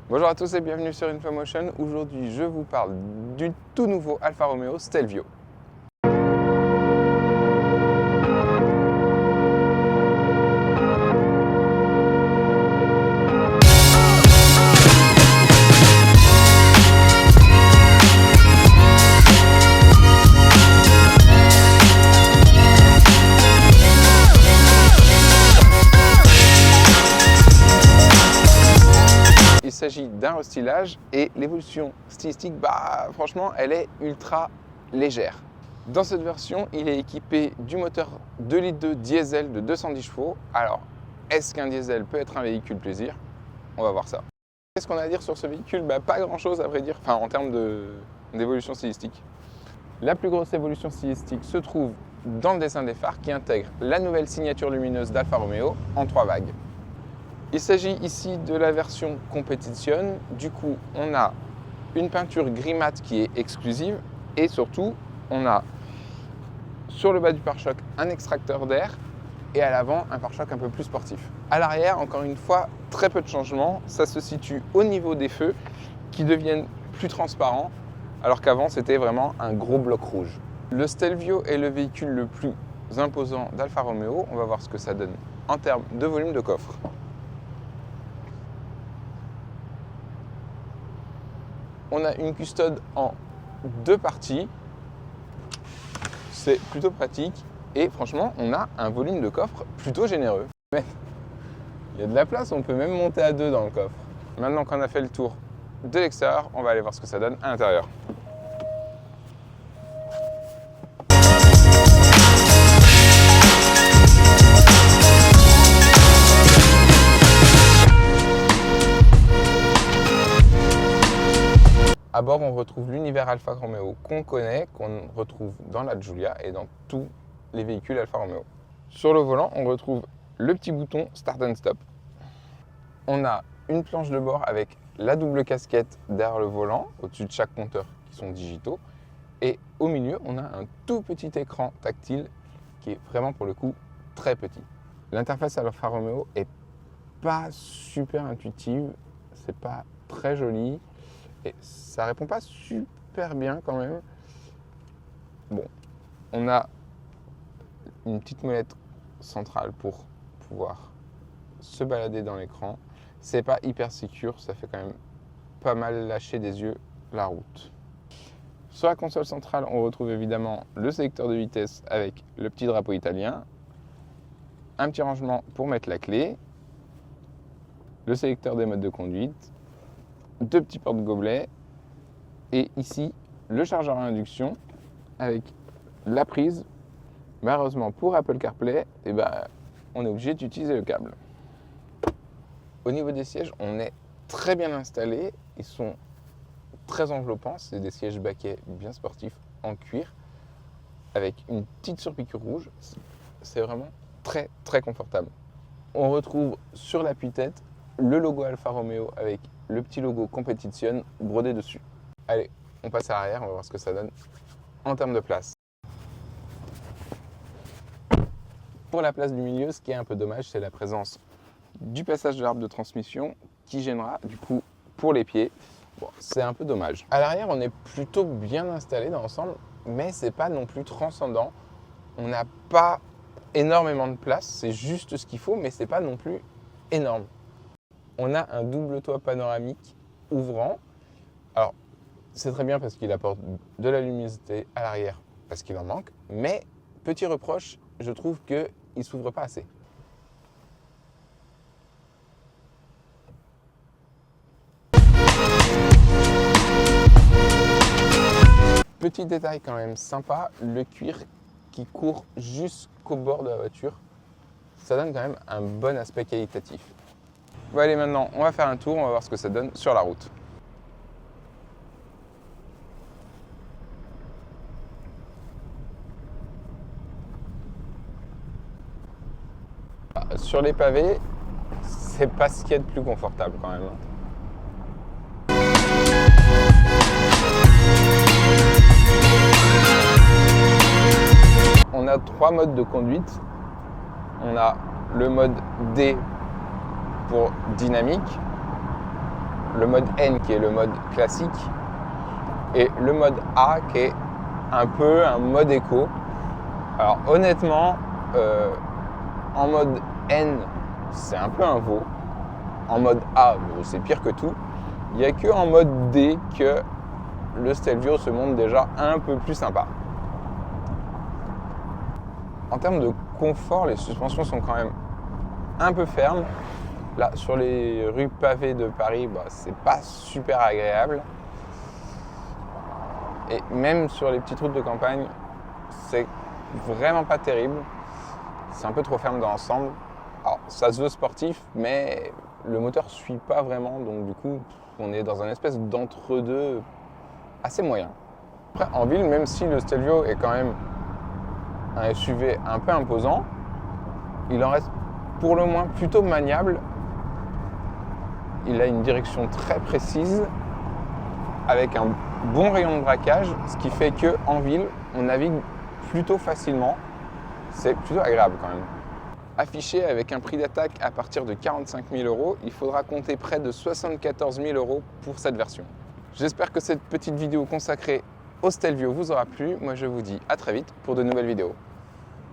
Bonjour à tous et bienvenue sur InfoMotion. Aujourd'hui, je vous parle du tout nouveau Alfa Romeo Stelvio. Il s'agit d'un restylage et l'évolution stylistique, franchement, elle est ultra légère. Dans cette version, il est équipé du moteur 2,2 litres diesel de 210 chevaux. Alors, est-ce qu'un diesel peut être un véhicule plaisir? On va voir ça. Qu'est-ce qu'on a à dire sur ce véhicule? Pas grand-chose à vrai dire, en termes d'évolution stylistique. La plus grosse évolution stylistique se trouve dans le dessin des phares qui intègre la nouvelle signature lumineuse d'Alfa Romeo en 3 vagues. Il s'agit ici de la version Competition. Du coup, on a une peinture gris mat qui est exclusive et surtout, on a sur le bas du pare-choc un extracteur d'air et à l'avant un pare-choc un peu plus sportif. À l'arrière, encore une fois, très peu de changements. Ça se situe au niveau des feux qui deviennent plus transparents alors qu'avant, c'était vraiment un gros bloc rouge. Le Stelvio est le véhicule le plus imposant d'Alfa Romeo. On va voir ce que ça donne en termes de volume de coffre. On a une custode en 2 parties, c'est plutôt pratique et franchement on a un volume de coffre plutôt généreux. Mais il y a de la place, on peut même monter à 2 dans le coffre. Maintenant qu'on a fait le tour de l'extérieur, on va aller voir ce que ça donne à l'intérieur. À bord, on retrouve l'univers Alfa Romeo qu'on connaît, qu'on retrouve dans la Giulia et dans tous les véhicules Alfa Romeo. Sur le volant, on retrouve le petit bouton Start and Stop. On a une planche de bord avec la double casquette derrière le volant, au-dessus de chaque compteur qui sont digitaux. Et au milieu, on a un tout petit écran tactile qui est vraiment pour le coup très petit. L'interface Alfa Romeo est pas super intuitive, c'est pas très joli. Et ça répond pas super bien quand même. Bon, on a une petite molette centrale pour pouvoir se balader dans l'écran. C'est pas hyper sécure, ça fait quand même pas mal lâcher des yeux la route. Sur la console centrale, on retrouve évidemment le sélecteur de vitesse avec le petit drapeau italien, un petit rangement pour mettre la clé, le sélecteur des modes de conduite, 2 petits porte-gobelets et ici le chargeur à induction avec la prise. Malheureusement pour Apple CarPlay, on est obligé d'utiliser le câble. Au niveau des sièges, on est très bien installé. Ils sont très enveloppants. C'est des sièges baquets bien sportifs en cuir avec une petite surpiqûre rouge. C'est vraiment très très confortable. On retrouve sur l'appui-tête le logo Alfa Romeo avec le petit logo Competition brodé dessus. Allez, on passe à l'arrière, on va voir ce que ça donne en termes de place. Pour la place du milieu, ce qui est un peu dommage, c'est la présence du passage de l'arbre de transmission qui gênera du coup pour les pieds. Bon, c'est un peu dommage. À l'arrière, on est plutôt bien installé dans l'ensemble, mais c'est pas non plus transcendant. On n'a pas énormément de place, c'est juste ce qu'il faut, mais c'est pas non plus énorme. On a un double toit panoramique ouvrant. Alors, c'est très bien parce qu'il apporte de la luminosité à l'arrière, parce qu'il en manque. Mais, petit reproche, je trouve qu'il ne s'ouvre pas assez. Petit détail quand même sympa, le cuir qui court jusqu'au bord de la voiture. Ça donne quand même un bon aspect qualitatif. Bon allez, maintenant on va faire un tour, on va voir ce que ça donne sur la route. Sur les pavés, c'est pas ce qu'il y a de plus confortable quand même. On a 3 modes de conduite. On a le mode D pour dynamique, le mode N qui est le mode classique et le mode A qui est un peu un mode éco. Alors honnêtement, en mode N, c'est un peu un veau. En mode A, bon, c'est pire que tout. Il n'y a que en mode D que le Stelvio se montre déjà un peu plus sympa. En termes de confort, les suspensions sont quand même un peu fermes. Là, sur les rues pavées de Paris, c'est pas super agréable. Et même sur les petites routes de campagne, c'est vraiment pas terrible. C'est un peu trop ferme dans l'ensemble. Alors, ça se veut sportif, mais le moteur suit pas vraiment. Donc du coup, on est dans un espèce d'entre-deux assez moyen. Après, en ville, même si le Stelvio est quand même un SUV un peu imposant, il en reste pour le moins plutôt maniable. Il a une direction très précise avec un bon rayon de braquage, ce qui fait qu'en ville, on navigue plutôt facilement. C'est plutôt agréable quand même. Affiché avec un prix d'attaque à partir de 45 000 €, il faudra compter près de 74 000 € pour cette version. J'espère que cette petite vidéo consacrée au Stelvio vous aura plu. Moi je vous dis à très vite pour de nouvelles vidéos.